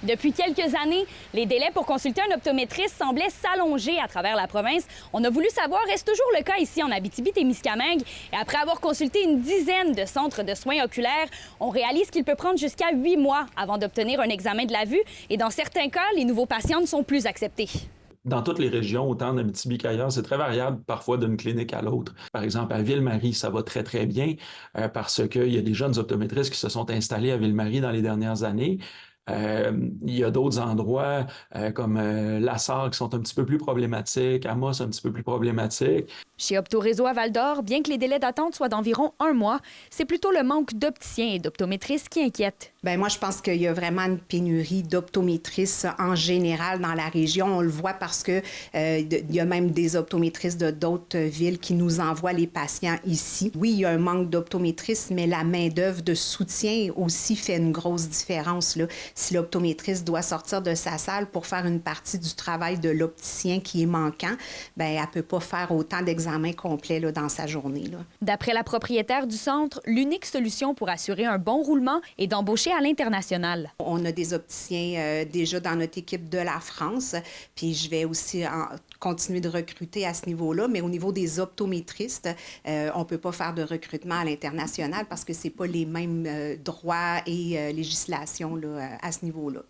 Depuis quelques années, les délais pour consulter un optométriste semblaient s'allonger à travers la province. On a voulu savoir, est-ce toujours le cas ici en Abitibi-Témiscamingue? Et après avoir consulté une dizaine de centres de soins oculaires, on réalise qu'il peut prendre jusqu'à 8 mois avant d'obtenir un examen de la vue. Et dans certains cas, les nouveaux patients ne sont plus acceptés. Dans toutes les régions, autant en Abitibi qu'ailleurs, c'est très variable parfois d'une clinique à l'autre. Par exemple, à Ville-Marie, ça va très, très bien parce qu'il y a des jeunes optométristes qui se sont installés à Ville-Marie dans les dernières années. Il y a d'autres endroits comme Lassar qui sont un petit peu plus problématiques, Amos un petit peu plus problématique. Chez Optoréseau à Val-d'Or, bien que les délais d'attente soient d'environ 1 mois, c'est plutôt le manque d'opticiens et d'optométristes qui inquiète. Bien, moi, je pense qu'il y a vraiment une pénurie d'optométristes en général dans la région. On le voit parce que il y a même des optométristes de d'autres villes qui nous envoient les patients ici. Oui, il y a un manque d'optométristes, mais la main-d'œuvre de soutien aussi fait une grosse différence, là. Si l'optométriste doit sortir de sa salle pour faire une partie du travail de l'opticien qui est manquant, bien, elle ne peut pas faire autant d'examens complets là, dans sa journée, là. D'après la propriétaire du centre, l'unique solution pour assurer un bon roulement est d'embaucher à l'international. On a des opticiens déjà dans notre équipe de la France, puis je vais aussi continuer de recruter à ce niveau-là, mais au niveau des optométristes, on ne peut pas faire de recrutement à l'international parce que ce n'est pas les mêmes droits et législations là, à ce niveau-là.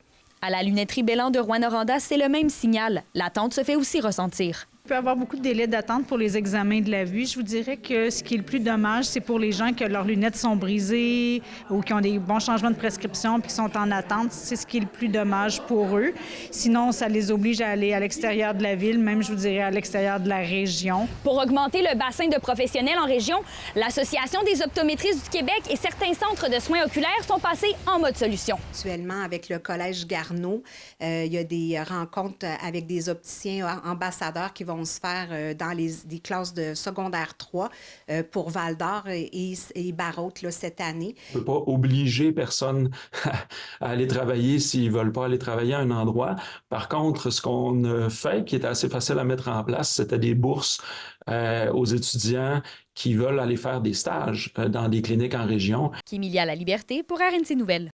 À la lunetterie Bellan de Rouyn-Noranda, c'est le même signal. L'attente se fait aussi ressentir. Il peut y avoir beaucoup de délais d'attente pour les examens de la vue. Je vous dirais que ce qui est le plus dommage, c'est pour les gens que leurs lunettes sont brisées ou qui ont des bons changements de prescription puis qui sont en attente. C'est ce qui est le plus dommage pour eux. Sinon, ça les oblige à aller à l'extérieur de la ville, même, je vous dirais, à l'extérieur de la région. Pour augmenter le bassin de professionnels en région, l'Association des optométristes du Québec et certains centres de soins oculaires sont passés en mode solution. Actuellement, avec le Collège Garneau, il y a des rencontres avec des opticiens ambassadeurs qui vont se faire dans des classes de secondaire 3 pour Val-d'Or et Barrault là, cette année. On ne peut pas obliger personne à aller travailler s'ils ne veulent pas aller travailler à un endroit. Par contre, ce qu'on a fait, qui était assez facile à mettre en place, c'était des bourses aux étudiants qui veulent aller faire des stages dans des cliniques en région. Kimilia La Liberté pour RNC Nouvelles.